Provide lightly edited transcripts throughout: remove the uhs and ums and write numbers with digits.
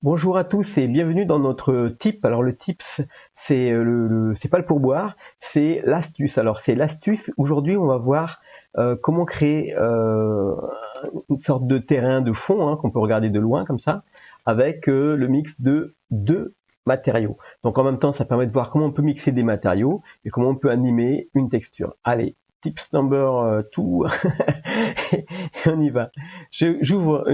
Bonjour à tous et bienvenue dans notre tip. Alors le tips, c'est c'est pas le pourboire, c'est l'astuce. Alors c'est l'astuce. Aujourd'hui, on va voir comment créer une sorte de terrain de fond qu'on peut regarder de loin comme ça, avec le mix de deux matériaux. Donc en même temps, ça permet de voir comment on peut mixer des matériaux et comment on peut animer une texture. Allez, tips number 2, et on y va. J'ouvre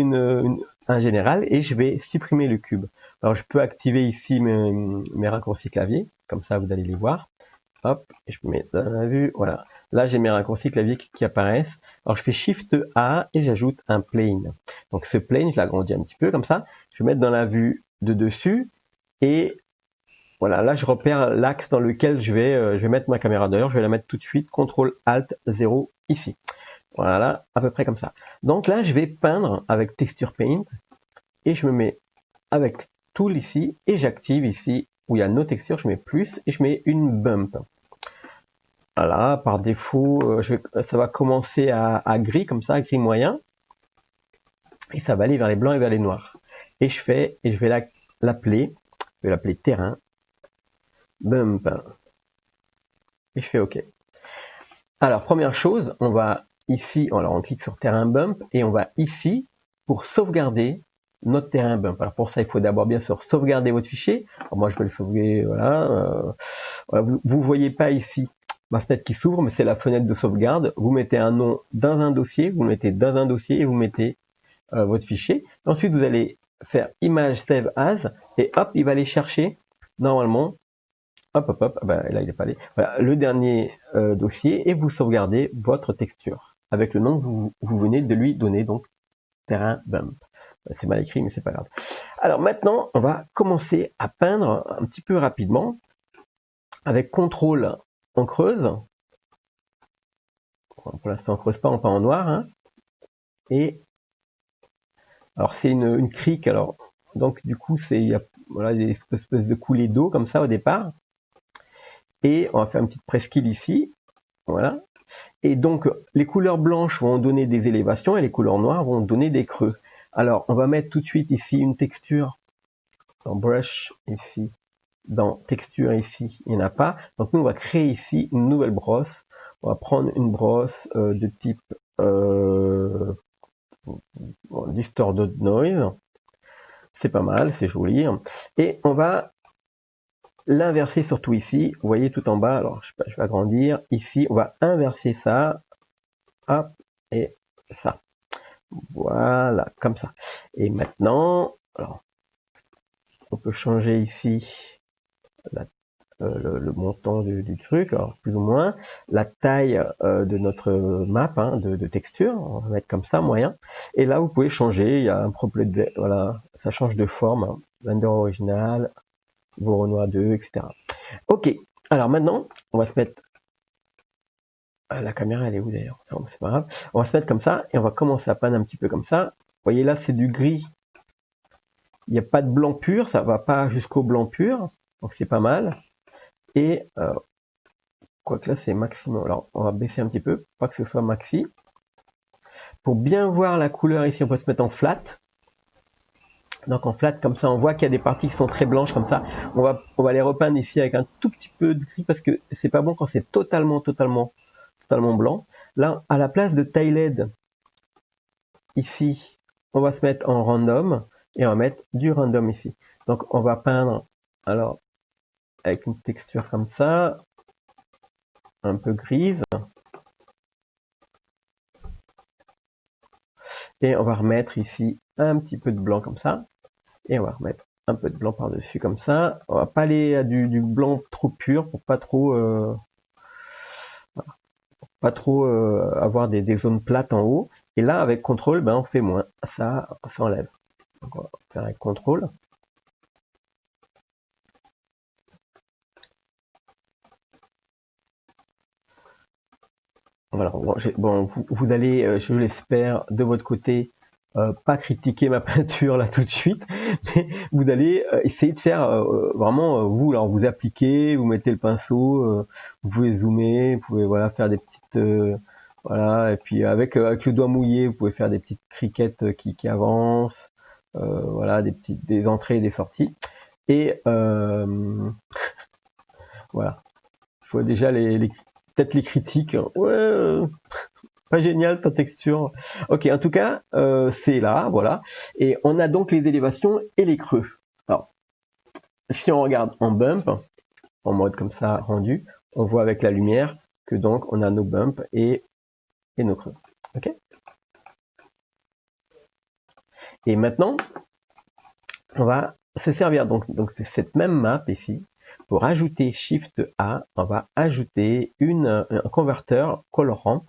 un général et je vais supprimer le cube. Alors je peux activer ici mes raccourcis clavier, comme ça vous allez les voir. Hop, et je mets dans la vue, voilà. Là j'ai mes raccourcis clavier qui apparaissent. Alors je fais Shift A et j'ajoute un plane. Donc ce plane, je l'agrandis un petit peu comme ça. Je vais mettre dans la vue de dessus et voilà, là je repère l'axe dans lequel je vais mettre ma caméra. D'ailleurs je vais la mettre tout de suite, CTRL ALT 0 ici. Voilà, à peu près comme ça. Donc là, je vais peindre avec Texture Paint et je me mets avec Tool ici et j'active ici où il y a nos textures, je mets plus et je mets une bump. Voilà, par défaut, ça va commencer à gris comme ça, gris moyen et ça va aller vers les blancs et vers les noirs. Et je vais l'appeler terrain bump et je fais OK. Alors première chose, on va ici, alors on clique sur terrain bump et on va ici pour sauvegarder notre terrain bump. Alors pour ça, il faut d'abord bien sûr sauvegarder votre fichier. Alors moi, je vais le sauvegarder, voilà. Vous voyez pas ici ma fenêtre qui s'ouvre, mais c'est la fenêtre de sauvegarde. Vous mettez un nom dans un dossier, vous le mettez dans un dossier et vous mettez votre fichier. Ensuite, vous allez faire image save as et hop, il va aller chercher normalement. Hop, ben, là il est pas allé. Voilà, le dernier dossier et vous sauvegardez votre texture avec le nom que vous venez de lui donner, donc terrain bump. C'est mal écrit, mais c'est pas grave. Alors maintenant, on va commencer à peindre un petit peu rapidement avec CTRL, on creuse. Pour l'instant, on creuse pas, on peint en noir. Et alors c'est une crique. Alors donc du coup, il y a voilà des espèces de coulées d'eau comme ça au départ. Et on va faire une petite presqu'île ici, voilà. Et donc, les couleurs blanches vont donner des élévations et les couleurs noires vont donner des creux. Alors, on va mettre tout de suite ici une texture dans Brush, ici, dans Texture, ici, il n'y en a pas. Donc, nous, on va créer ici une nouvelle brosse. On va prendre une brosse de type Distorted Noise. C'est pas mal, c'est joli. Et on va l'inverser surtout ici, vous voyez tout en bas, alors je vais agrandir, ici on va inverser ça, hop, et ça, voilà, comme ça. Et maintenant, alors, on peut changer ici le montant du truc, alors plus ou moins, la taille de notre map de texture, on va mettre comme ça, moyen, et là vous pouvez changer, il y a un proplet de, voilà, ça change de forme, Blender original, Voronoi 2, etc. Ok, alors maintenant, on va se mettre... la caméra, elle est où d'ailleurs? C'est pas grave. On va se mettre comme ça et on va commencer à peindre un petit peu comme ça. Vous voyez là, c'est du gris. Il n'y a pas de blanc pur, ça va pas jusqu'au blanc pur. Donc c'est pas mal. Et quoique là, c'est maximum. Alors, on va baisser un petit peu, pas que ce soit maxi. Pour bien voir la couleur ici, on peut se mettre en flat. Donc en flat, comme ça, on voit qu'il y a des parties qui sont très blanches, comme ça. On va les repeindre ici avec un tout petit peu de gris, parce que c'est pas bon quand c'est totalement blanc. Là, à la place de Tiled, ici, on va se mettre en random, et on va mettre du random ici. Donc on va peindre, alors, avec une texture comme ça, un peu grise. Et on va remettre ici un petit peu de blanc comme ça. Et on va remettre un peu de blanc par-dessus comme ça. On va pas aller à du blanc trop pur pour pas trop avoir des zones plates en haut. Et là, avec CTRL, ben, on fait moins. Ça enlève. Donc on va faire avec CTRL. Voilà, bon, vous allez, je l'espère, de votre côté, pas critiquer ma peinture là tout de suite, mais vous allez essayer de faire vraiment vous, alors vous appliquez, vous mettez le pinceau, vous pouvez zoomer, vous pouvez voilà faire des petites Voilà, et puis avec le doigt mouillé, vous pouvez faire des petites criquettes qui avancent, voilà, des entrées et des sorties. Et voilà, je vois déjà peut-être les critiques. Ouais, pas génial ta texture. Ok, en tout cas, c'est là, voilà. Et on a donc les élévations et les creux. Alors, si on regarde en bump, en mode comme ça rendu, on voit avec la lumière que donc on a nos bumps et nos creux. Ok. Et maintenant, on va se servir donc de cette même map ici pour ajouter Shift A. On va ajouter un converteur colorant.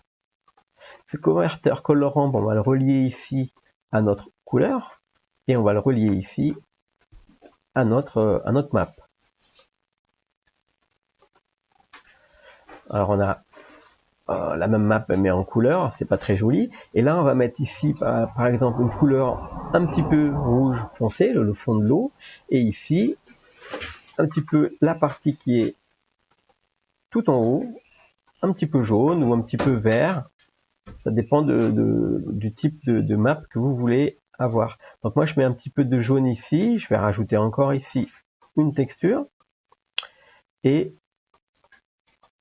Ce converteur colorant, on va le relier ici à notre couleur et on va le relier ici à notre map. Alors on a la même map mais en couleur, c'est pas très joli. Et là on va mettre ici par exemple une couleur un petit peu rouge foncé, le fond de l'eau, et ici un petit peu la partie qui est tout en haut, un petit peu jaune ou un petit peu vert. Ça dépend du type de map que vous voulez avoir. Donc moi je mets un petit peu de jaune ici, je vais rajouter encore ici une texture et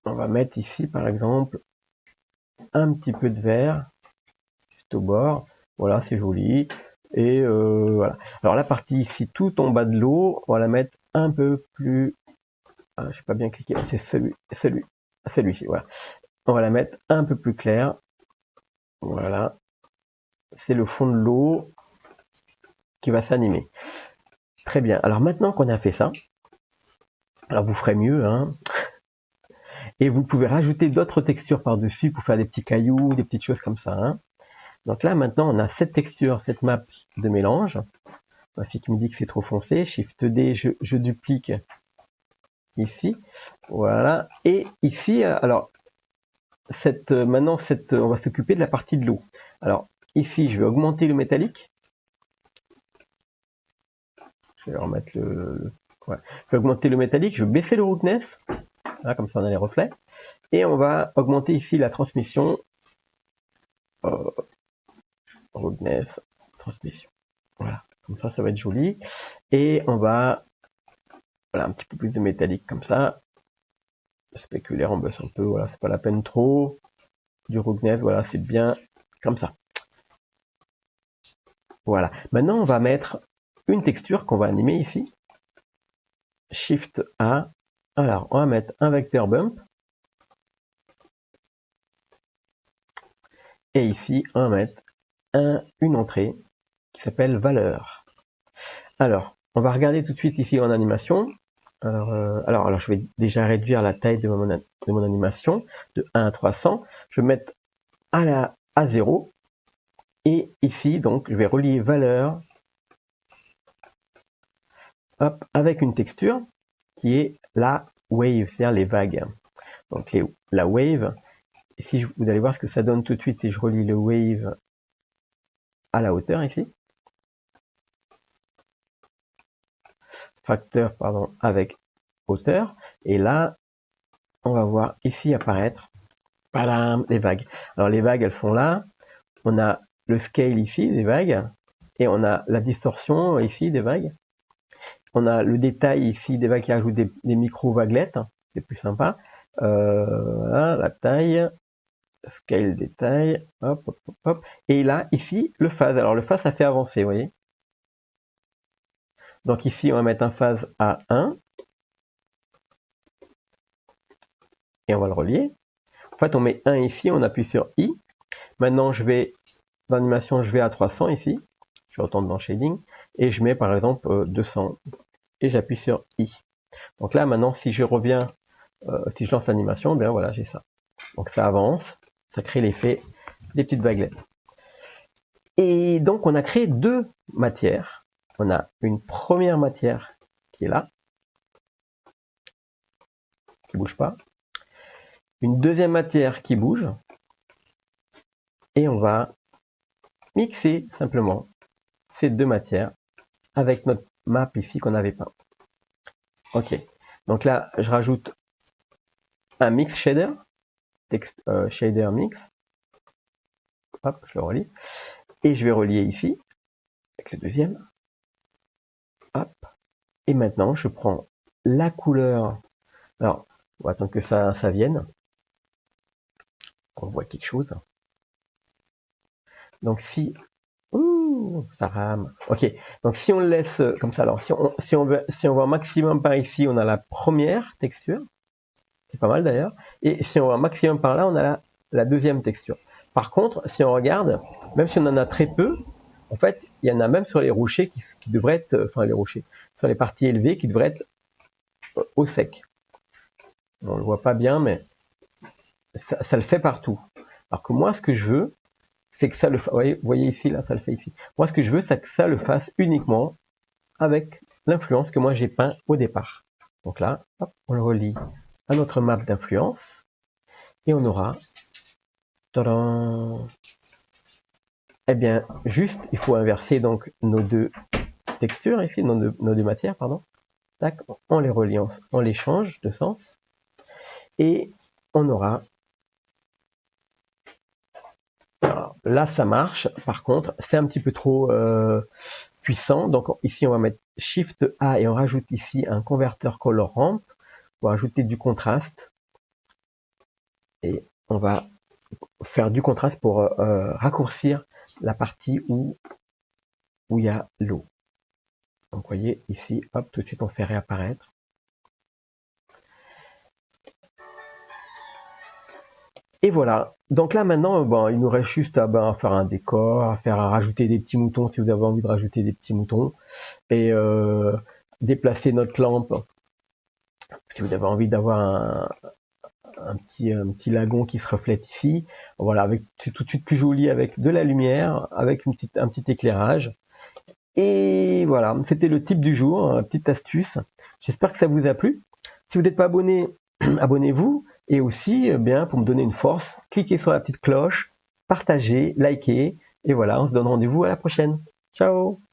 on va mettre ici par exemple un petit peu de vert juste au bord. Voilà, c'est joli. Et voilà. Alors la partie ici tout en bas de l'eau, on va la mettre un peu plus. Ah, je n'ai pas bien cliqué. C'est celui-ci. Voilà. On va la mettre un peu plus claire. Voilà. C'est le fond de l'eau qui va s'animer. Très bien. Alors maintenant qu'on a fait ça, alors vous ferez mieux, hein. Et vous pouvez rajouter d'autres textures par-dessus pour faire des petits cailloux, des petites choses comme ça, hein. Donc là, maintenant, on a cette texture, cette map de mélange. Ma fille qui me dit que c'est trop foncé. Shift D, je duplique ici. Voilà. Et ici, alors, maintenant, on va s'occuper de la partie de l'eau. Alors, ici, je vais augmenter le métallique. Je vais remettre ouais. Je vais augmenter le métallique. Je vais baisser le roughness. Là, comme ça, on a les reflets. Et on va augmenter ici la transmission. Roughness, transmission. Voilà. Comme ça va être joli. Et on va, voilà, un petit peu plus de métallique comme ça. Spéculaire, on baisse un peu. Voilà, c'est pas la peine trop. Du roughness, voilà, c'est bien comme ça. Voilà. Maintenant, on va mettre une texture qu'on va animer ici. Shift A. Alors, on va mettre un vecteur bump. Et ici, on va mettre une entrée qui s'appelle valeur. Alors, on va regarder tout de suite ici en animation. Alors, je vais déjà réduire la taille de mon animation de 1 à 300. Je vais mettre à 0. Et ici, donc, je vais relier valeur hop, avec une texture qui est la wave, c'est-à-dire les vagues. Donc la wave, ici vous allez voir ce que ça donne tout de suite si je relie le wave à la hauteur ici. Facteur, pardon, avec hauteur. Et là, on va voir ici apparaître padam, les vagues. Alors les vagues, elles sont là. On a le scale ici des vagues. Et on a la distorsion ici des vagues. On a le détail ici des vagues qui ajoutent des micro-vaguelettes. C'est plus sympa. Voilà, la taille. Scale détail, hop, hop, hop, hop. Et là, ici, le phase. Alors, le phase, ça fait avancer, vous voyez. Donc ici, on va mettre un phase à 1. Et on va le relier. En fait, on met 1 ici, on appuie sur I. Maintenant, dans l'animation, je vais à 300 ici. Je retourne dans Shading. Et je mets, par exemple, 200. Et j'appuie sur I. Donc là, maintenant, si je reviens, si je lance l'animation, bien voilà, j'ai ça. Donc ça avance. Ça crée l'effet des petites vaguelettes. Et donc, on a créé deux matières. On a une première matière qui est là, qui bouge pas. Une deuxième matière qui bouge. Et on va mixer simplement ces deux matières avec notre map ici qu'on avait peint. Ok. Donc là, je rajoute un mix shader, texte shader mix. hop, je le relie. Et je vais relier ici, avec le deuxième. Hop. Et maintenant, je prends la couleur. Alors, on va attendre que ça vienne. On voit quelque chose. Donc si... Ouh, ça rame. Ok, donc si on le laisse comme ça, alors si on voit un maximum par ici, on a la première texture. C'est pas mal d'ailleurs. Et si on voit un maximum par là, on a la deuxième texture. Par contre, si on regarde, même si on en a très peu, en fait, il y en a même sur les rochers qui devraient être, enfin les rochers, sur les parties élevées qui devraient être au sec. On le voit pas bien, mais ça le fait partout. Alors que moi, ce que je veux, c'est que ça le fasse. Vous voyez ici, là, ça le fait ici. Moi, ce que je veux, c'est que ça le fasse uniquement avec l'influence que moi j'ai peint au départ. Donc là, hop, on le relie à notre map d'influence et on aura, tadam, eh bien, juste, il faut inverser donc nos deux textures ici, nos deux matières, pardon. Tac, on les relie, on les change de sens et on aura. Alors, là, ça marche. Par contre, c'est un petit peu trop puissant. Donc ici, on va mettre Shift A et on rajoute ici un converteur color ramp pour ajouter du contraste. Et on va faire du contraste pour raccourcir la partie où il y a l'eau. Donc vous voyez ici, hop, tout de suite on fait réapparaître. Et voilà. Donc là maintenant, bon, il nous reste juste à faire un décor, à rajouter des petits moutons si vous avez envie de rajouter des petits moutons, et déplacer notre lampe si vous avez envie d'avoir un petit lagon qui se reflète ici. Voilà, c'est tout de suite plus joli avec de la lumière, avec un petit éclairage. Et voilà, c'était le tip du jour, petite astuce. J'espère que ça vous a plu. Si vous n'êtes pas abonné, abonnez-vous. Et aussi, bien, pour me donner une force, cliquez sur la petite cloche, partagez, likez. Et voilà, on se donne rendez-vous à la prochaine. Ciao!